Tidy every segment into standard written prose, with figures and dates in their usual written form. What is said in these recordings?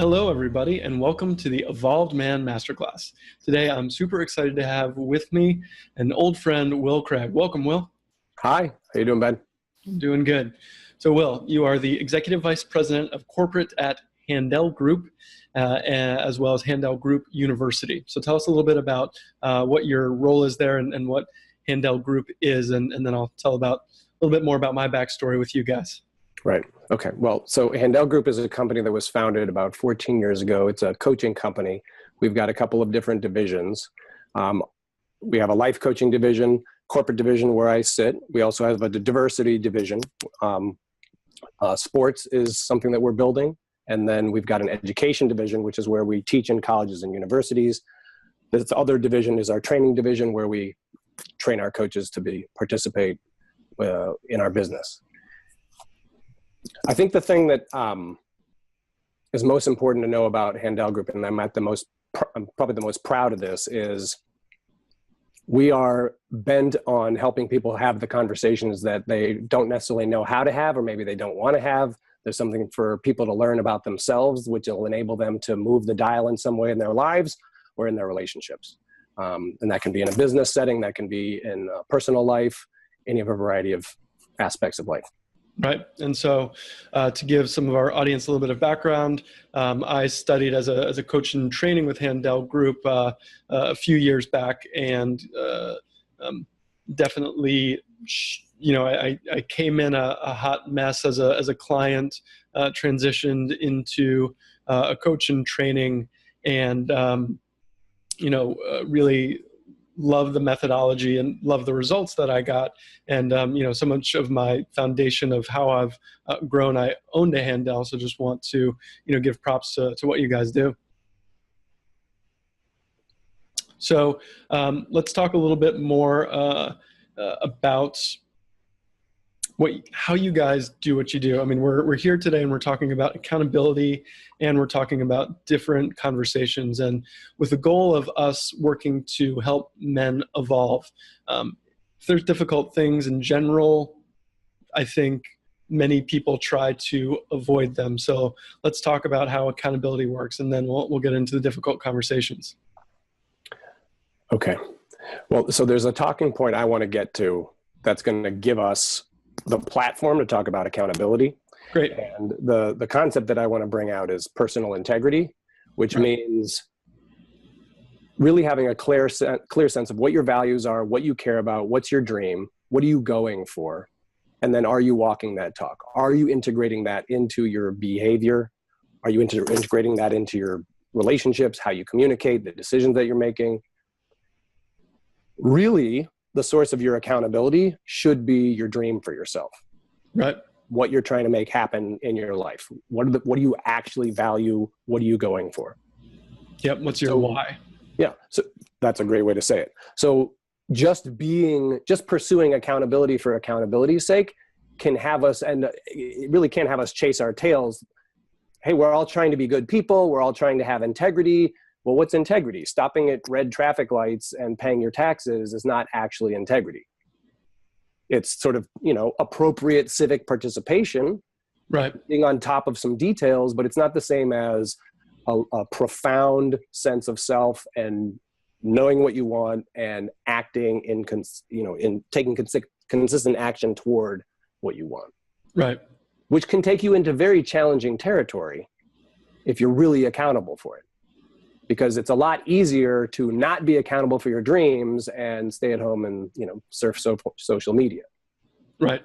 Hello, everybody, and welcome to the Evolved Man Masterclass. Today, I'm super excited to have with me an old friend, Will Craig. Welcome, Will. Hi, how you doing, Ben? I'm doing good. So, Will, you are the Executive Vice President of Corporate at Handel Group, as well as Handel Group University. So tell us a little bit about what your role is there and what Handel Group is, and then I'll tell about a little bit more about my backstory with you guys. Right. Okay. Well, so Handel Group is a company that was founded about 14 years ago. It's a coaching company. We've got a couple of different divisions. We have a life coaching division, corporate division where I sit. We also have a diversity division. Sports is something that we're building. And then we've got an education division, which is where we teach in colleges and universities. This other division is our training division, where we train our coaches to participate in our business. I think the thing that is most important to know about Handel Group, and I'm probably the most proud of this, is we are bent on helping people have the conversations that they don't necessarily know how to have, or maybe they don't want to have. There's something for people to learn about themselves, which will enable them to move the dial in some way in their lives or in their relationships. And that can be in a business setting, that can be in a personal life, any of a variety of aspects of life. Right. And so to give some of our audience a little bit of background, I studied as a coach in training with Handel Group a few years back, and definitely, I came in a hot mess as a client, transitioned into a coach in training, and really love the methodology and love the results that I got. And, so much of my foundation of how I've grown, I owned a Handel. So just want to, give props to what you guys do. So let's talk a little bit more about how you guys do what you do. I mean, we're here today and we're talking about accountability, and we're talking about different conversations, and with the goal of us working to help men evolve. If there's difficult things in general, I think many people try to avoid them. So let's talk about how accountability works, and then we'll get into the difficult conversations. Okay. Well, so there's a talking point I want to get to that's going to give us the platform to talk about accountability. Great. And the concept that I want to bring out is personal integrity, which means really having a clear sense of what your values are, what you care about, what's your dream, what are you going for, and then are you walking that talk? Are you integrating that into your behavior? Are you integrating that into your relationships, how you communicate, the decisions that you're making? Really, the source of your accountability should be your dream for yourself. Right. What you're trying to make happen in your life. What do you actually value? What are you going for? Yep. What's your why? Yeah. So that's a great way to say it. So just pursuing accountability for accountability's sake can have us, and it really can't have us chase our tails. Hey, we're all trying to be good people. We're all trying to have integrity. Well, what's integrity? Stopping at red traffic lights and paying your taxes is not actually integrity. It's sort of, appropriate civic participation, right? Being on top of some details, but it's not the same as a profound sense of self and knowing what you want and acting in taking consistent action toward what you want. Right. Which can take you into very challenging territory if you're really accountable for it. Because it's a lot easier to not be accountable for your dreams and stay at home and, surf social media. Right.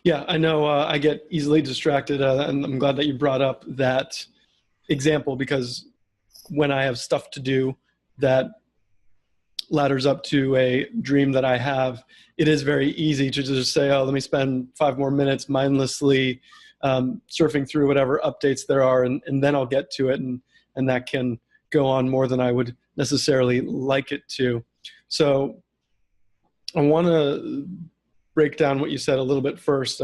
Yeah, I know I get easily distracted, and I'm glad that you brought up that example, because when I have stuff to do that ladders up to a dream that I have, it is very easy to just say, let me spend 5 more minutes mindlessly surfing through whatever updates there are, and then I'll get to it, and that can go on more than I would necessarily like it to. So I want to break down what you said a little bit first.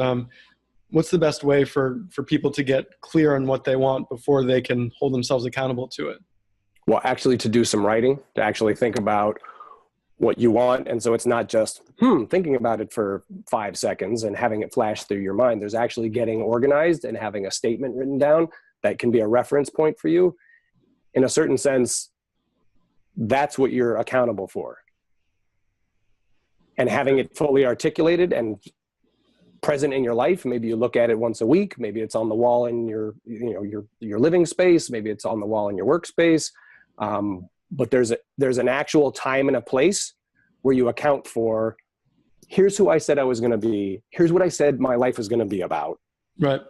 What's the best way for people to get clear on what they want before they can hold themselves accountable to it? Well, actually to do some writing, to actually think about what you want. And so it's not just thinking about it for 5 seconds and having it flash through your mind. There's actually getting organized and having a statement written down that can be a reference point for you. In a certain sense, that's what you're accountable for. And having it fully articulated and present in your life, maybe you look at it once a week, maybe it's on the wall in your living space, maybe it's on the wall in your workspace. But there's an actual time and a place where you account for, here's who I said I was going to be. Here's what I said my life was going to be about. Right.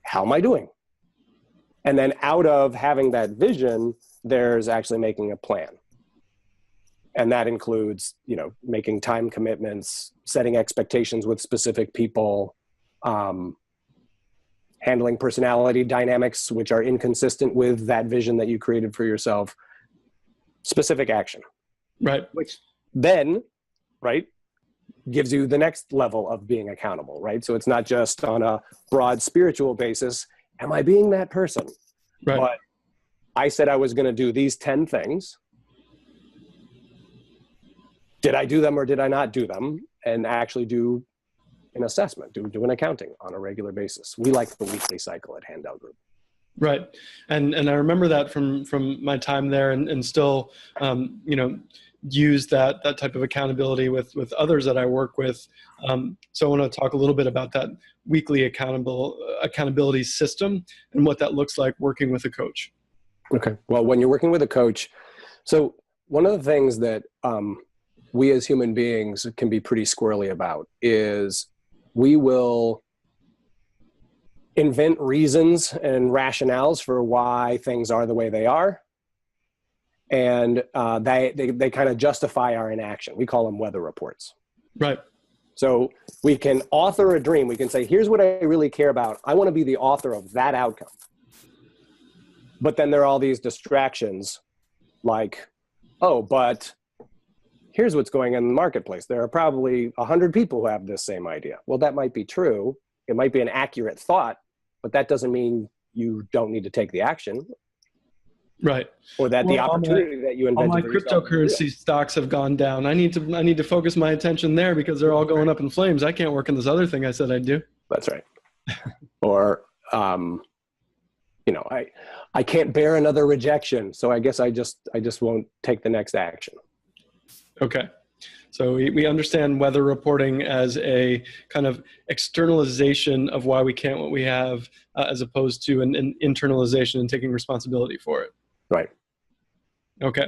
How am I doing? And then out of having that vision, there's actually making a plan. And that includes, making time commitments, setting expectations with specific people, handling personality dynamics, which are inconsistent with that vision that you created for yourself, specific action. Right. Which then, right, gives you the next level of being accountable, right? So it's not just on a broad spiritual basis, am I being that person? Right. But I said I was going to do these 10 things. Did I do them or did I not do them? And actually do an assessment, do an accounting on a regular basis. We like the weekly cycle at Handel Group. Right. And I remember that from my time there, and still, use that type of accountability with others that I work with. So I want to talk a little bit about that weekly accountability system and what that looks like working with a coach. Okay. Well, when you're working with a coach, so one of the things that we as human beings can be pretty squirrely about is we will invent reasons and rationales for why things are the way they are. And they kind of justify our inaction. We call them weather reports. Right. So we can author a dream. We can say, here's what I really care about. I want to be the author of that outcome. But then there are all these distractions like, oh, but here's what's going on in the marketplace. There are probably 100 people who have this same idea. Well, that might be true. It might be an accurate thought, but that doesn't mean you don't need to take the action. Right. Or that the opportunity that you invented. All my cryptocurrency stocks have gone down. I need to focus my attention there because they're all going up in flames. I can't work on this other thing I said I'd do. That's right. Or, I can't bear another rejection. So I guess I just won't take the next action. Okay. So we understand weather reporting as a kind of externalization of why we can't what we have, as opposed to an internalization and taking responsibility for it. Right. Okay.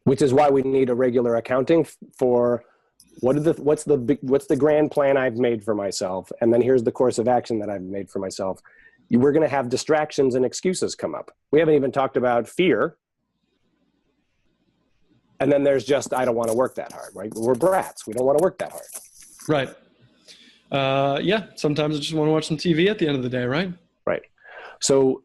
Which is why we need a regular accounting for what's the grand plan I've made for myself, and then here's the course of action that I've made for myself. We're going to have distractions and excuses come up. We haven't even talked about fear. And then there's just, I don't want to work that hard, right? We're brats. We don't want to work that hard. Right. Yeah. Sometimes I just want to watch some TV at the end of the day, right? Right. So,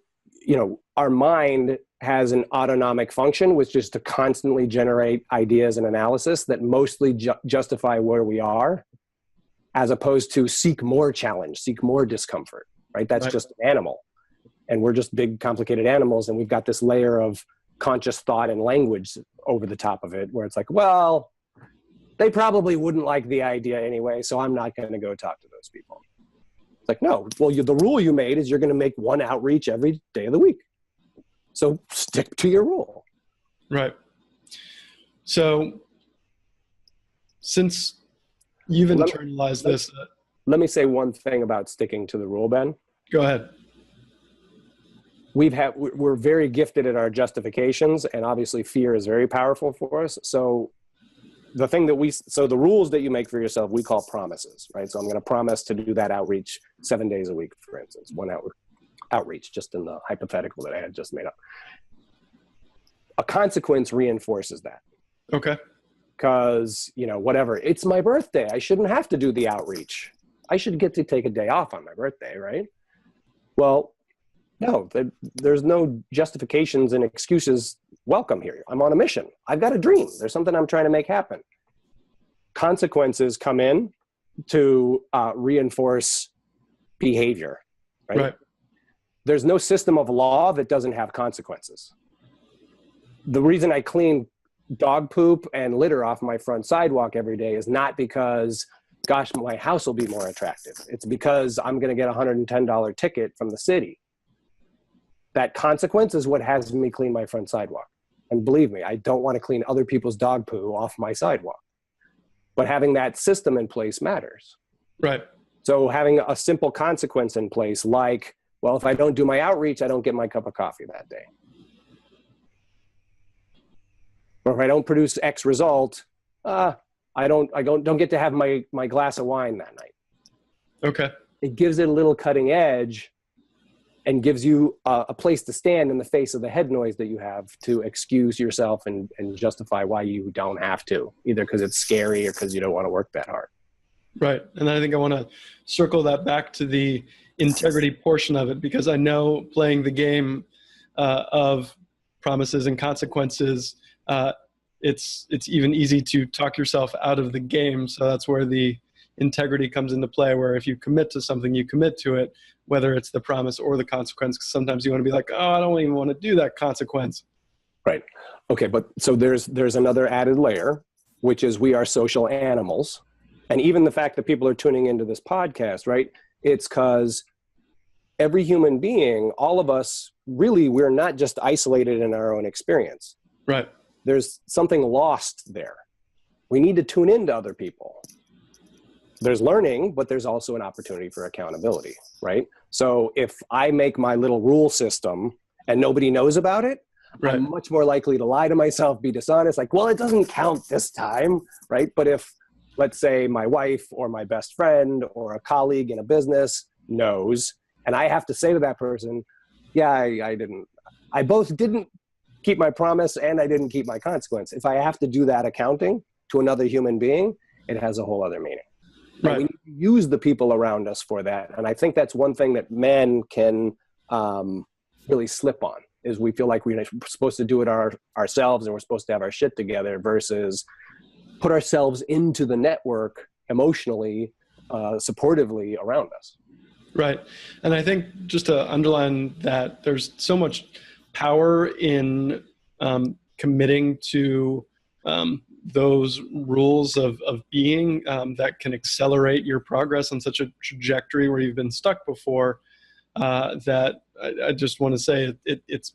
our mind has an autonomic function, which is to constantly generate ideas and analysis that mostly justify where we are, as opposed to seek more challenge, seek more discomfort, right? That's just an animal. And we're just big, complicated animals. And we've got this layer of conscious thought and language over the top of it, where it's like, well, they probably wouldn't like the idea anyway, so I'm not going to go talk to those people. It's like, no, well, the rule you made is you're going to make one outreach every day of the week. So stick to your rule. Right. So since you've internalized this. Let me say one thing about sticking to the rule, Ben. Go ahead. We're very gifted at our justifications, and obviously fear is very powerful for us. So the rules that you make for yourself, we call promises, right? So I'm going to promise to do that outreach 7 days a week, for instance, 1 hour outreach, just in the hypothetical that I had just made up. A consequence reinforces that. Okay. Because, whatever, it's my birthday. I shouldn't have to do the outreach. I should get to take a day off on my birthday, right? Well, no, there's no justifications and excuses welcome here. I'm on a mission. I've got a dream. There's something I'm trying to make happen. Consequences come in to reinforce behavior, right? There's no system of law that doesn't have consequences. The reason I clean dog poop and litter off my front sidewalk every day is not because gosh, my house will be more attractive. It's because I'm going to get a $110 ticket from the city. That consequence is what has me clean my front sidewalk. And believe me, I don't want to clean other people's dog poo off my sidewalk. But having that system in place matters. Right. So having a simple consequence in place, like, well, if I don't do my outreach, I don't get my cup of coffee that day. Or if I don't produce X result, I don't get to have my glass of wine that night. Okay. It gives it a little cutting edge and gives you a place to stand in the face of the head noise that you have to excuse yourself and justify why you don't have to, either because it's scary or because you don't want to work that hard. Right. And I think I want to circle that back to the integrity portion of it, because I know playing the game of promises and consequences, it's even easy to talk yourself out of the game. So that's where the integrity comes into play, where if you commit to something, you commit to it, whether it's the promise or the consequence. Because sometimes you want to be like, oh, I don't even want to do that consequence. Right. Okay. But so there's another added layer, which is we are social animals. And even the fact that people are tuning into this podcast, right? It's because every human being, all of us, really, we're not just isolated in our own experience. Right. There's something lost there. We need to tune into other people. There's learning, but there's also an opportunity for accountability, right? So if I make my little rule system and nobody knows about it, right, I'm much more likely to lie to myself, be dishonest, like, well, it doesn't count this time, right? But if, let's say, my wife or my best friend or a colleague in a business knows, and I have to say to that person, yeah, I both didn't keep my promise and I didn't keep my consequence. If I have to do that accounting to another human being, it has a whole other meaning. Right. We need to use the people around us for that. And I think that's one thing that men can really slip on, is we feel like we're supposed to do it ourselves and we're supposed to have our shit together, versus put ourselves into the network emotionally, supportively around us. Right. And I think just to underline that, there's so much power in committing to those rules of being that can accelerate your progress on such a trajectory where you've been stuck before, that I just want to say it's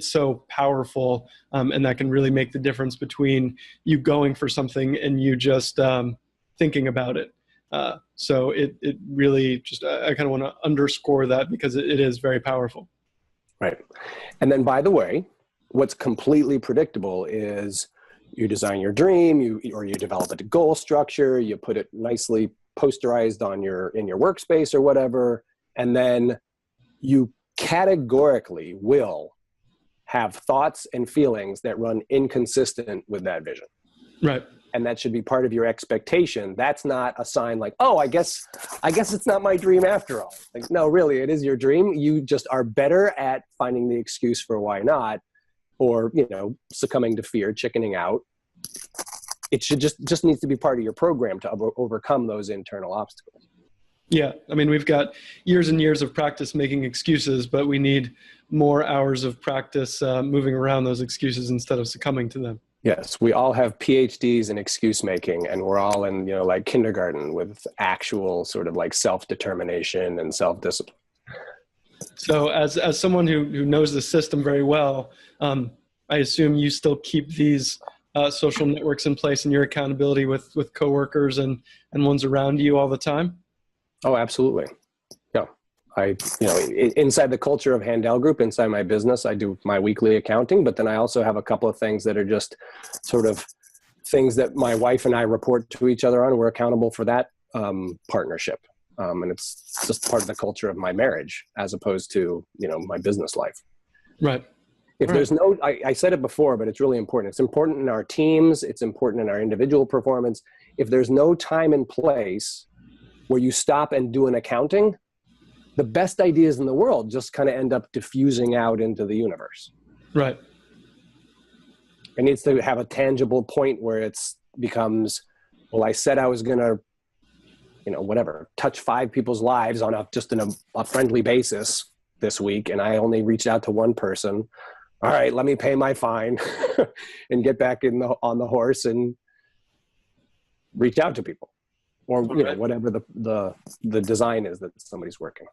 so powerful, and that can really make the difference between you going for something and you just thinking about it. So it really just, I kind of want to underscore that, because it is very powerful. Right. And then, by the way, what's completely predictable is you design your dream, or you develop a goal structure, you put it nicely posterized in your workspace or whatever, and then you categorically will have thoughts and feelings that run inconsistent with that vision. Right. And that should be part of your expectation. That's not a sign like, oh, I guess it's not my dream after all. Like, no, really, it is your dream. You just are better at finding the excuse for why not, or, succumbing to fear, chickening out. It should just needs to be part of your program to overcome those internal obstacles. Yeah. I mean, we've got years and years of practice making excuses, but we need more hours of practice moving around those excuses instead of succumbing to them. Yes, we all have PhDs in excuse making, and we're all in, like kindergarten with actual sort of like self-determination and self-discipline. So as someone who knows the system very well, I assume you still keep these social networks in place in your accountability with coworkers and ones around you all the time? Oh, absolutely. Yeah. Inside the culture of Handel Group, inside my business, I do my weekly accounting, but then I also have a couple of things that are just sort of things that my wife and I report to each other on. We're accountable for that partnership. And it's just part of the culture of my marriage, as opposed to, my business life. Right. If there's no, I said it before, but it's really important. It's important in our teams. It's important in our individual performance. If there's no time and place where you stop and do an accounting, the best ideas in the world just kind of end up diffusing out into the universe. Right. It needs to have a tangible point where it's becomes, well, I said I was going to, touch 5 people's lives on just a friendly basis this week, and I only reached out to one person. All right, let me pay my fine and get back on the horse and reach out to people. or Right. whatever the design is that somebody's working.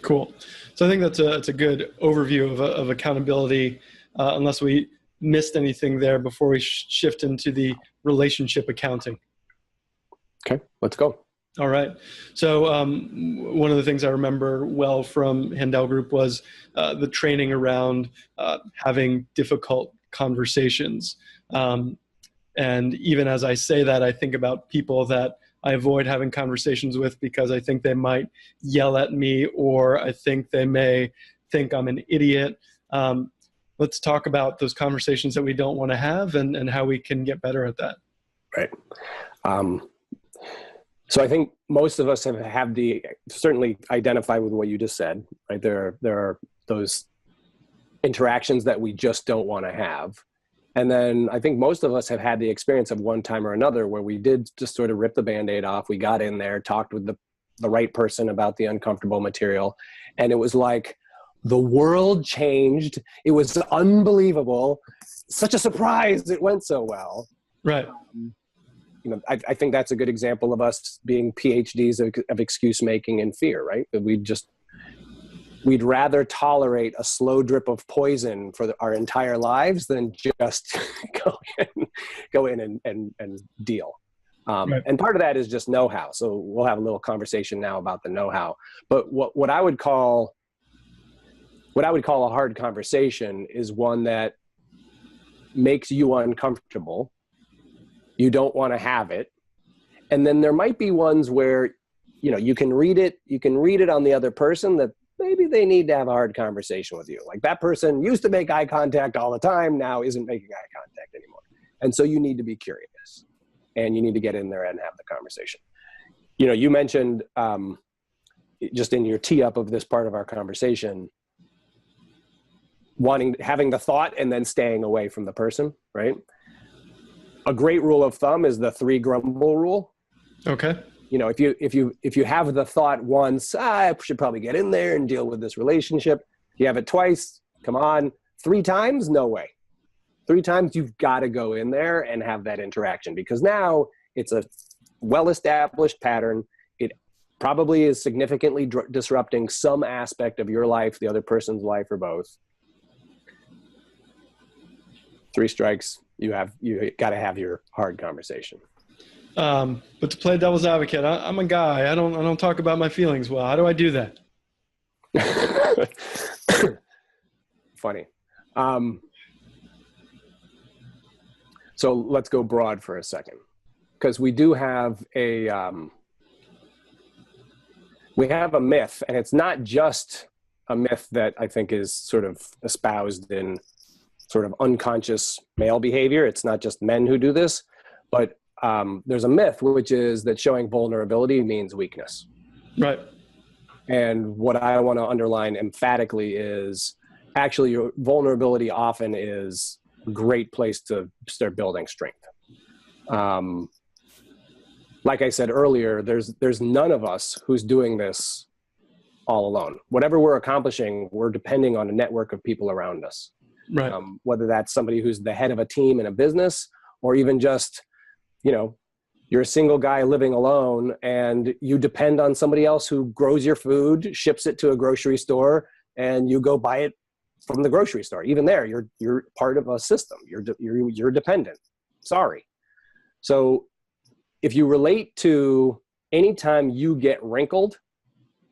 Cool. So I think that's a good overview of accountability, unless we missed anything there before we shift into the relationship accounting. Okay, let's go. All right. So one of the things I remember well from Handel Group was the training around having difficult conversations. And even as I say that, I think about people that I avoid having conversations with because I think they might yell at me, or I think they may think I'm an idiot. Let's talk about those conversations that we don't want to have, and how we can get better at that. Right. So I think most of us have certainly identify with what you just said, right? There are those interactions that we just don't want to have. And then I think most of us have had the experience of one time or another where we did just sort of rip the Band-Aid off. We got in there, talked with the right person about the uncomfortable material. And it was like the world changed. It was unbelievable. Such a surprise. It went so well. Right. I think that's a good example of us being PhDs of excuse making and fear, right? That we'd rather tolerate a slow drip of poison for our entire lives than just go in and deal. Right. And part of that is just know-how. So we'll have a little conversation now about the know-how. But what I would call a hard conversation is one that makes you uncomfortable. You don't want to have it. And then there might be ones where, you can read it on the other person that maybe they need to have a hard conversation with you. Like that person used to make eye contact all the time, now isn't making eye contact anymore. And so you need to be curious and you need to get in there and have the conversation. You mentioned just in your tee up of this part of our conversation, having the thought and then staying away from the person, right? A great rule of thumb is the 3 grumble rule. Okay. If you have the thought once, I should probably get in there and deal with this relationship. If you have it twice, come on. 3 times, no way. 3 times, you've got to go in there and have that interaction, because now it's a well-established pattern. It probably is significantly disrupting some aspect of your life, the other person's life, or both. 3 strikes. You got to have your hard conversation. But to play devil's advocate, I'm a guy. I don't talk about my feelings well. How do I do that? Funny. So let's go broad for a second, because we do have we have a myth, and it's not just a myth that I think is sort of espoused in sort of unconscious male behavior. It's not just men who do this, but there's a myth, which is that showing vulnerability means weakness. Right. And what I want to underline emphatically is actually your vulnerability often is a great place to start building strength. Like I said earlier, there's none of us who's doing this all alone. Whatever we're accomplishing, we're depending on a network of people around us. Right. Whether that's somebody who's the head of a team in a business, or even just, you're a single guy living alone and you depend on somebody else who grows your food, ships it to a grocery store, and you go buy it from the grocery store. Even there, you're part of a system. You're dependent. Sorry. So if you relate to anytime you get wrinkled,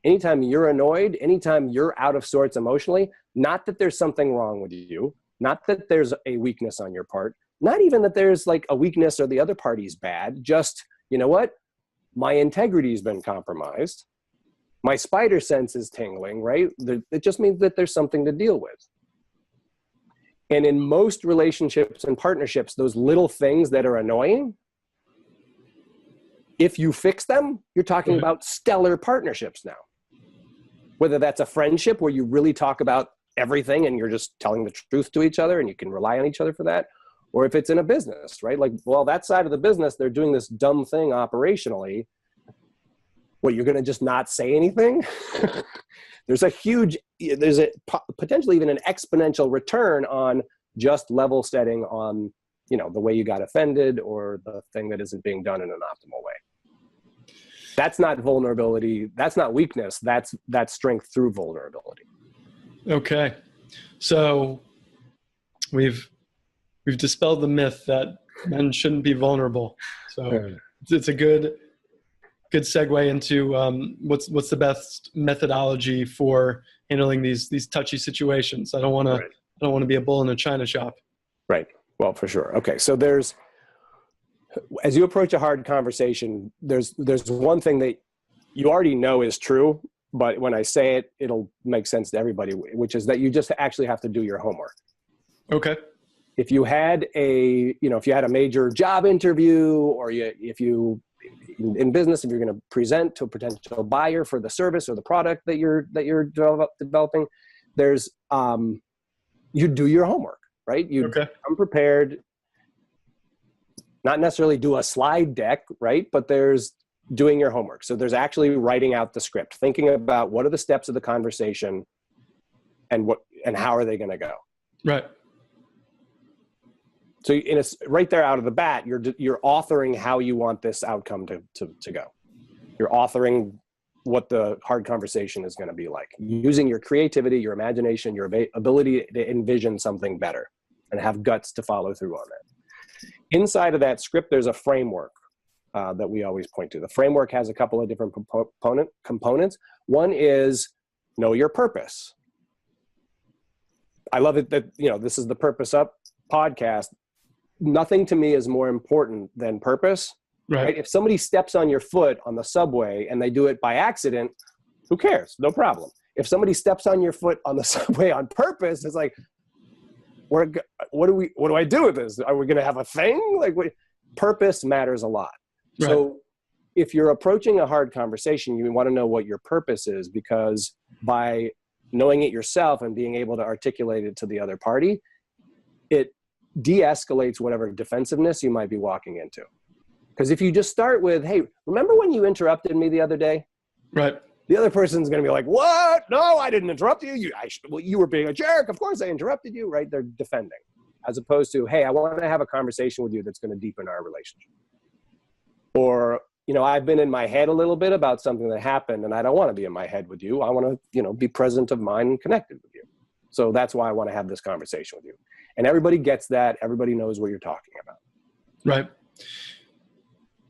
anytime you're annoyed, anytime you're out of sorts emotionally, not that there's something wrong with you, not that there's a weakness on your part, not even that there's like a weakness or the other party's bad, just, you know what? My integrity's been compromised. My spider sense is tingling, right? It just means that there's something to deal with. And in most relationships and partnerships, those little things that are annoying, if you fix them, you're talking about stellar partnerships now. Whether that's a friendship where you really talk about everything and you're just telling the truth to each other and you can rely on each other for that, or if it's in a business, right? Like, well, that side of the business, they're doing this dumb thing operationally. What, you're going to just not say anything? There's a potentially even an exponential return on just level setting on, the way you got offended or the thing that isn't being done in an optimal way. That's not vulnerability. That's not weakness. That's strength through vulnerability. Okay. So we've dispelled the myth that men shouldn't be vulnerable. So it's a good segue into what's the best methodology for handling these touchy situations. I don't want to be a bull in a china shop. Right. Well, for sure. Okay. So as you approach a hard conversation, there's one thing that you already know is true, but when I say it, it'll make sense to everybody, which is that you just actually have to do your homework. Okay. If you had a major job interview, or if you in business, if you're going to present to a potential buyer for the service or the product that you're developing, there's you do your homework, right? You come prepared. Not necessarily do a slide deck, right? But there's doing your homework. So there's actually writing out the script, thinking about what are the steps of the conversation, and how are they going to go. Right. So right there out of the bat, you're authoring how you want this outcome to go. You're authoring what the hard conversation is going to be like, using your creativity, your imagination, your ability to envision something better and have guts to follow through on that. Inside of that script, there's a framework that we always point to. The framework has a couple of different components. One is know your purpose. I love it that, this is the Purpose Up podcast. Nothing to me is more important than purpose. Right? If somebody steps on your foot on the subway and they do it by accident, who cares? No problem. If somebody steps on your foot on the subway on purpose, it's like, what do I do with this? Are we going to have a thing? Purpose matters a lot. Right. So if you're approaching a hard conversation, you want to know what your purpose is, because by knowing it yourself and being able to articulate it to the other party, it de-escalates whatever defensiveness you might be walking into. Because if you just start with, hey, remember when you interrupted me the other day? Right. The other person's going to be like, what? No, I didn't interrupt you. You were being a jerk. Of course I interrupted you, right? They're defending. As opposed to, hey, I want to have a conversation with you that's going to deepen our relationship. Or, I've been in my head a little bit about something that happened, and I don't want to be in my head with you. I want to, be present of mind and connected with you. So that's why I want to have this conversation with you. And everybody gets that. Everybody knows what you're talking about. Right.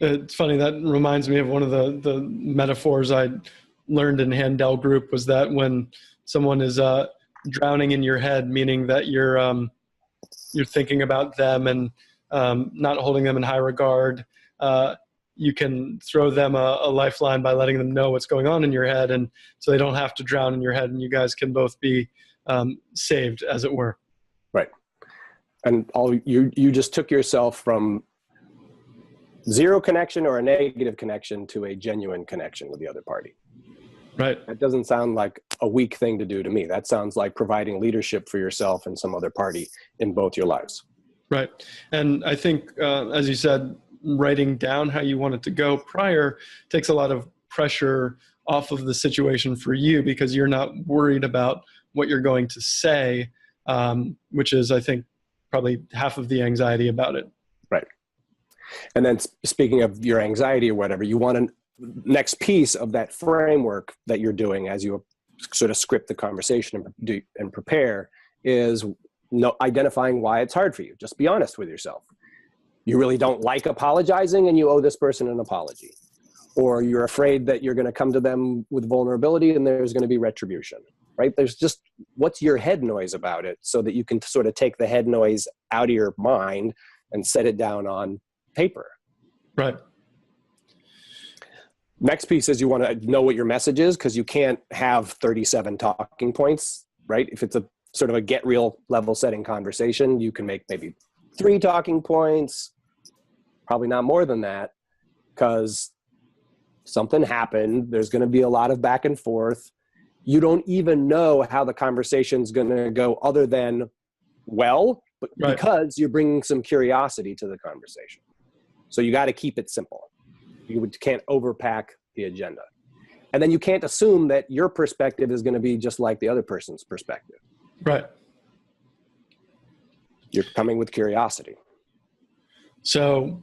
It's funny, that reminds me of one of the metaphors I learned in Handel Group, was that when someone is drowning in your head, meaning that you're thinking about them and not holding them in high regard, you can throw them a lifeline by letting them know what's going on in your head, and so they don't have to drown in your head, and you guys can both be saved, as it were. Right. And you just took yourself from zero connection or a negative connection to a genuine connection with the other party. Right. That doesn't sound like a weak thing to do to me. That sounds like providing leadership for yourself and some other party in both your lives. Right. And I think, as you said, writing down how you want it to go prior takes a lot of pressure off of the situation for you, because you're not worried about what you're going to say, which is, I think, probably half of the anxiety about it. Right. And then speaking of your anxiety or whatever, you want to, next piece of that framework that you're doing as you sort of script the conversation and prepare is identifying why it's hard for you. Just be honest with yourself. You really don't like apologizing and you owe this person an apology. Or you're afraid that you're going to come to them with vulnerability and there's going to be retribution, right? There's just, what's your head noise about it, so that you can sort of take the head noise out of your mind and set it down on paper. Right. Next piece is you want to know what your message is, because you can't have 37 talking points, right? If it's a sort of a get real level setting conversation, you can make maybe 3 talking points, probably not more than that, because something happened. There's going to be a lot of back and forth. You don't even know how the conversation's going to go other than well, but right, because you're bringing some curiosity to the conversation. So you got to keep it simple. You can't overpack the agenda. And then you can't assume that your perspective is going to be just like the other person's perspective. Right. You're coming with curiosity. So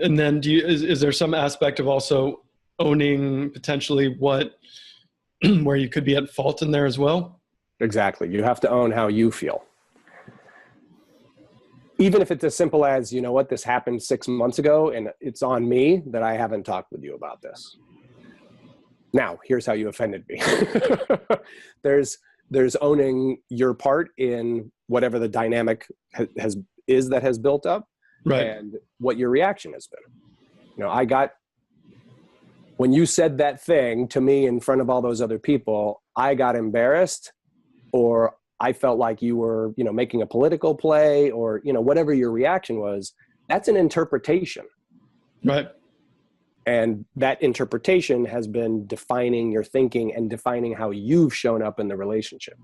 And then is there some aspect of also owning potentially where you could be at fault in there as well? Exactly. You have to own how you feel. Even if it's as simple as, you know what, this happened 6 months ago and it's on me that I haven't talked with you about this. Now, here's how you offended me. There's owning your part in whatever the dynamic that has built up, right, and what your reaction has been. You know, when you said that thing to me in front of all those other people, I got embarrassed, or I felt like you were, you know, making a political play, or, you know, whatever your reaction was. That's an interpretation. Right. And that interpretation has been defining your thinking and defining how you've shown up in the relationship.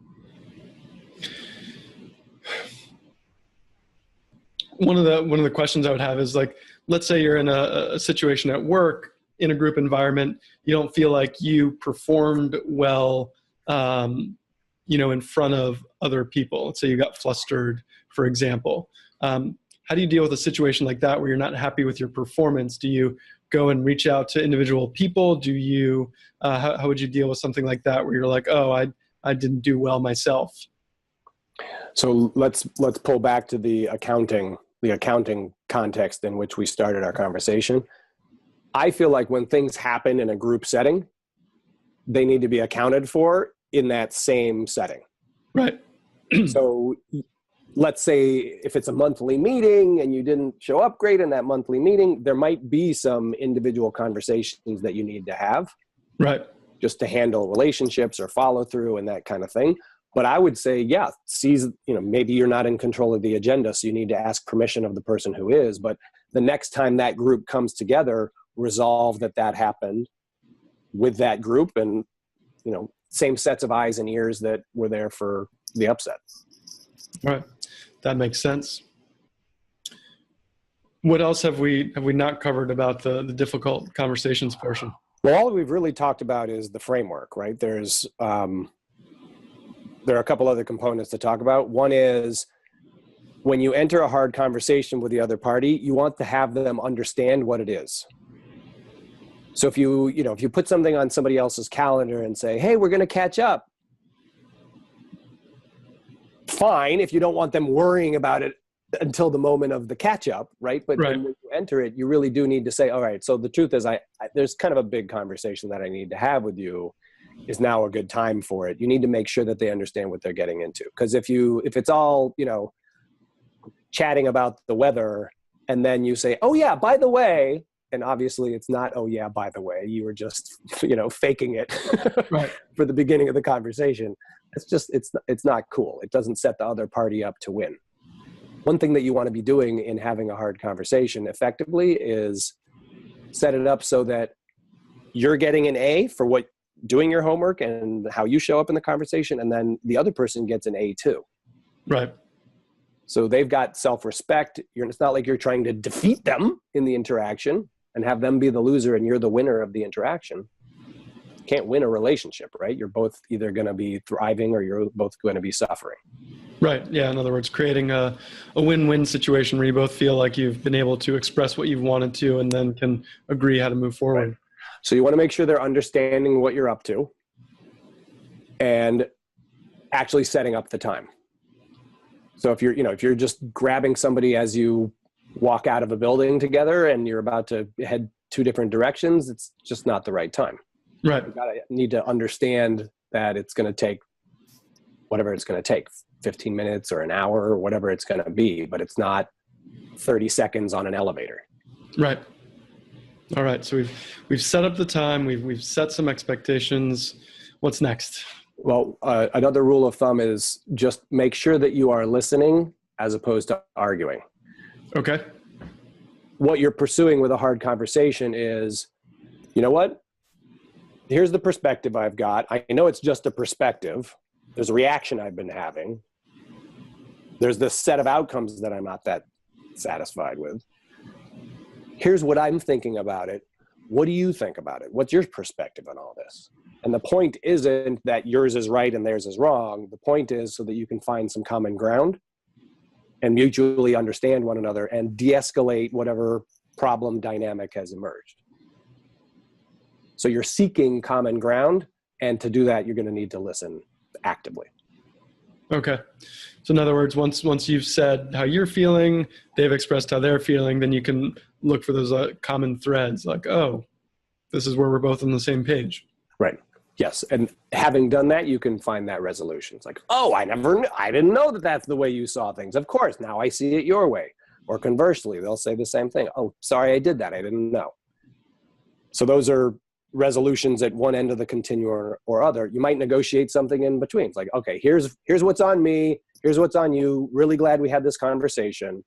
One of the questions I would have is, like, let's say you're in a situation at work, in a group environment, you don't feel like you performed well, you know, in front of other people. Let's say you got flustered, for example. How do you deal with a situation like that where you're not happy with your performance? Do you go and reach out to individual people? Do you, how would you deal with something like that where you're like, oh, I didn't do well myself? So let's pull back to the accounting context in which we started our conversation. I feel like when things happen in a group setting, they need to be accounted for in that same setting. Right. So let's say if it's a monthly meeting and you didn't show up great in that monthly meeting, there might be some individual conversations that you need to have. Right. Just to handle relationships or follow through and that kind of thing. But I would say, yeah, maybe you're not in control of the agenda, so you need to ask permission of the person who is. But the next time that group comes together, resolve that happened with that group, and, you know, same sets of eyes and ears that were there for the upset. All right. That makes sense. What else have we not covered about the difficult conversations portion? Well, all we've really talked about is the framework, right? There are a couple other components to talk about. One is, when you enter a hard conversation with the other party, you want to have them understand what it is. So if you put something on somebody else's calendar and say, hey, we're going to catch up, fine, if you don't want them worrying about it until the moment of the catch up, right? But right. When you enter it, you really do need to say, all right, so the truth is, there's kind of a big conversation that I need to have with you. Is now a good time for it? You need to make sure that they understand what they're getting into. Because if it's all, you know, chatting about the weather, and then you say, oh yeah, by the way, and obviously it's not, oh yeah, by the way, you were just, you know, faking it right. for the beginning of the conversation. It's not cool. It doesn't set the other party up to win. One thing that you want to be doing in having a hard conversation effectively is set it up so that you're getting an A for doing your homework and how you show up in the conversation, and then the other person gets an A too. Right. So they've got self-respect. It's not like you're trying to defeat them in the interaction and have them be the loser and you're the winner of the interaction. You can't win a relationship, right? You're both either going to be thriving or you're both going to be suffering. Right. Yeah. In other words, creating a win-win situation where you both feel like you've been able to express what you've wanted to, and then can agree how to move forward. Right. So you want to make sure they're understanding what you're up to and actually setting up the time. So if you're just grabbing somebody as you walk out of a building together and you're about to head two different directions, it's just not the right time. Right. You need to understand that it's going to take whatever it's going to take, 15 minutes or an hour or whatever it's going to be, but it's not 30 seconds on an elevator. Right. All right. So we've set up the time. We've set some expectations. What's next? Well, another rule of thumb is just make sure that you are listening as opposed to arguing. Okay. What you're pursuing with a hard conversation is, you know what? Here's the perspective I've got. I know it's just a perspective. There's a reaction I've been having. There's this set of outcomes that I'm not that satisfied with. Here's what I'm thinking about it. What do you think about it? What's your perspective on all this? And the point isn't that yours is right and theirs is wrong. The point is so that you can find some common ground and mutually understand one another and de-escalate whatever problem dynamic has emerged. So you're seeking common ground, and to do that, you're going to need to listen actively. Okay. So in other words, once you've said how you're feeling, they've expressed how they're feeling, then you can look for those common threads, like, oh, this is where we're both on the same page. Right. Yes. And having done that, you can find that resolution. It's like, oh, I didn't know that that's the way you saw things. Of course, now I see it your way. Or conversely, they'll say the same thing. Oh, sorry, I did that. I didn't know. So those are resolutions at one end of the continuum or other. You might negotiate something in between. It's like, okay, here's what's on me. Here's what's on you. Really glad we had this conversation.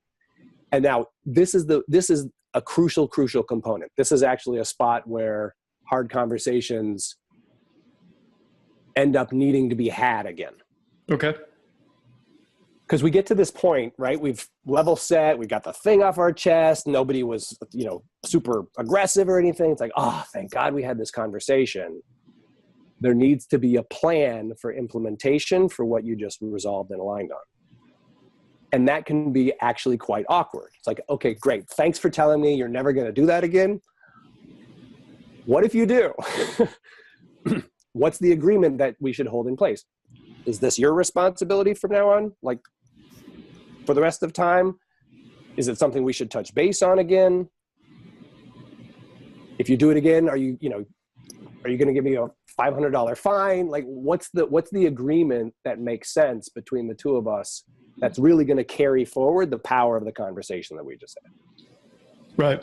And now this is a crucial component. This is actually a spot where hard conversations end up needing to be had again. Okay. Because we get to this point, right? We've level set, we got the thing off our chest. Nobody was, super aggressive or anything. It's like, oh, thank God we had this conversation. There needs to be a plan for implementation for what you just resolved and aligned on. And that can be actually quite awkward. It's like, okay, great. Thanks for telling me you're never going to do that again. What if you do? What's the agreement that we should hold in place? Is this your responsibility from now on? Like, for the rest of time? Is it something we should touch base on again? If you do it again, are you going to give me a $500 fine? Like, what's the agreement that makes sense between the two of us that's really going to carry forward the power of the conversation that we just had? Right.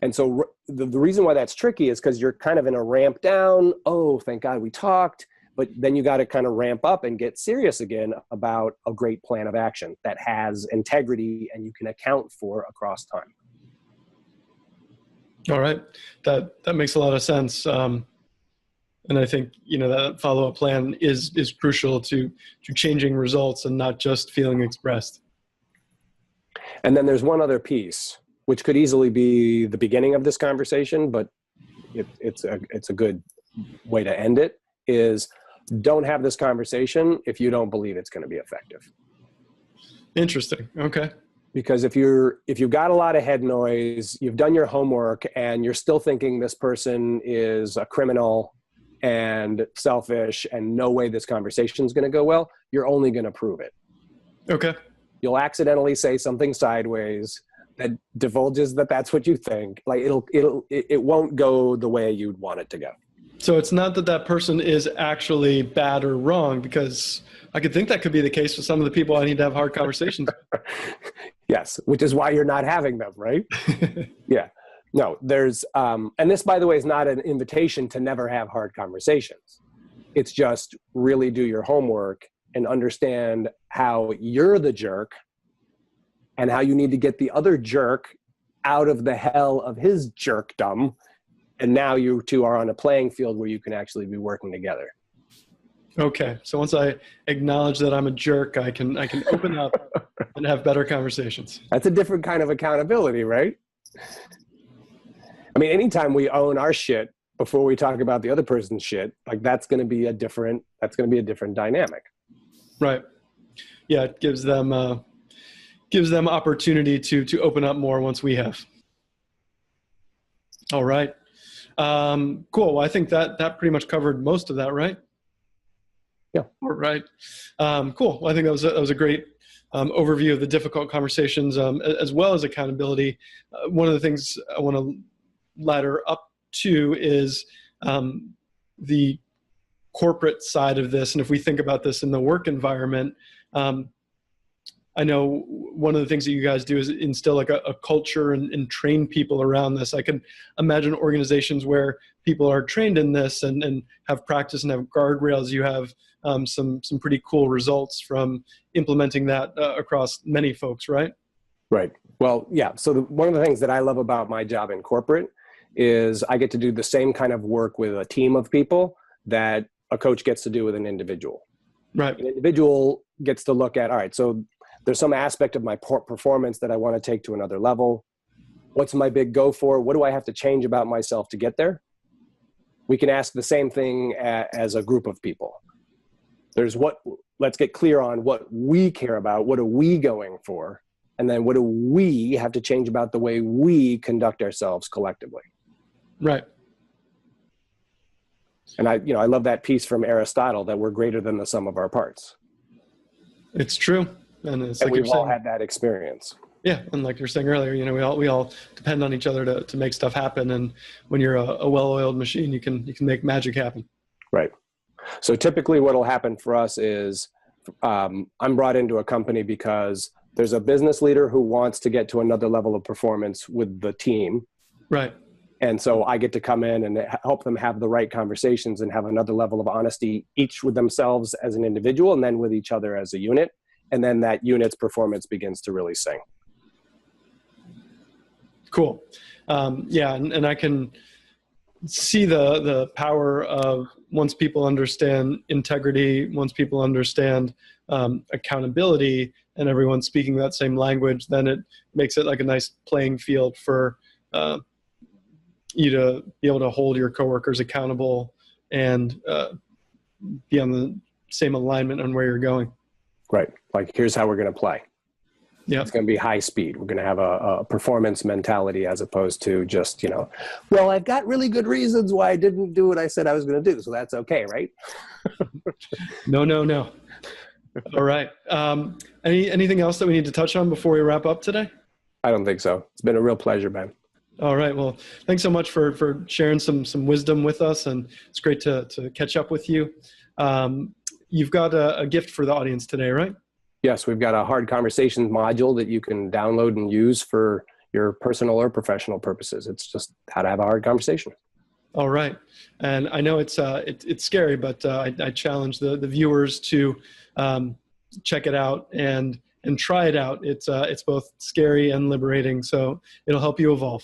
And so the reason why that's tricky is because you're kind of in a ramp down. Oh, thank God we talked. But then you got to kind of ramp up and get serious again about a great plan of action that has integrity and you can account for across time. All right. That makes a lot of sense. And I think, that follow-up plan is crucial to changing results and not just feeling expressed. And then there's one other piece, which could easily be the beginning of this conversation, but it's a good way to end it, is don't have this conversation if you don't believe it's going to be effective. Interesting. Okay. Because if you've got a lot of head noise, you've done your homework, and you're still thinking this person is a criminal and selfish and no way this conversation is going to go well, you're only going to prove it. Okay. You'll accidentally say something sideways that divulges that that's what you think. Like it won't go the way you'd want it to go. So it's not that person is actually bad or wrong, because I could think that could be the case with some of the people I need to have hard conversations with. Yes, which is why you're not having them, right? Yeah. No, there's, and this, by the way, is not an invitation to never have hard conversations. It's just really do your homework and understand how you're the jerk and how you need to get the other jerk out of the hell of his jerkdom. And now you two are on a playing field where you can actually be working together. Okay. So once I acknowledge that I'm a jerk, I can open up and have better conversations. That's a different kind of accountability, right? I mean, anytime we own our shit before we talk about the other person's shit, like that's going to be a different dynamic. Right. Yeah. It gives them opportunity to open up more once we have. All right. Cool. Well, I think that pretty much covered most of that, right? Yeah. All right. Cool. Well, I think that was a great overview of the difficult conversations, as well as accountability. One of the things I want to ladder up to is the corporate side of this. And if we think about this in the work environment, I know one of the things that you guys do is instill like a culture and train people around this. I can imagine organizations where people are trained in this and have practice and have guardrails. You have some pretty cool results from implementing that across many folks, right? Right. Well, yeah. So one of the things that I love about my job in corporate is I get to do the same kind of work with a team of people that a coach gets to do with an individual. Right. An individual gets to look at, all right, so there's some aspect of my performance that I want to take to another level. What's my big go for? What do I have to change about myself to get there? We can ask the same thing as a group of people. Let's get clear on what we care about. What are we going for? And then what do we have to change about the way we conduct ourselves collectively? Right. And I love that piece from Aristotle that we're greater than the sum of our parts. It's true. And it's And like we've all had that experience. Yeah, and like you were saying earlier, we all depend on each other to make stuff happen. And when you're a well-oiled machine, you can make magic happen. Right. So typically, what'll happen for us is I'm brought into a company because there's a business leader who wants to get to another level of performance with the team. Right. And so I get to come in and help them have the right conversations and have another level of honesty, each with themselves as an individual and then with each other as a unit. And then that unit's performance begins to really sing. Cool. Yeah, and I can see the power of, once people understand integrity, once people understand accountability, and everyone's speaking that same language, then it makes it like a nice playing field for you to be able to hold your coworkers accountable and be on the same alignment on where you're going. Right. Like, here's how we're going to play. Yeah. It's going to be high speed. We're going to have a performance mentality as opposed to just, well, I've got really good reasons why I didn't do what I said I was going to do. So that's okay, right? No. All right. Anything else that we need to touch on before we wrap up today? I don't think so. It's been a real pleasure, Ben. All right. Well, thanks so much for sharing some wisdom with us. And it's great to catch up with you. You've got a gift for the audience today, right? Yes, we've got a hard conversations module that you can download and use for your personal or professional purposes. It's just how to have a hard conversation. All right. And I know it's scary, but I challenge the viewers to check it out and try it out. It's both scary and liberating, so it'll help you evolve.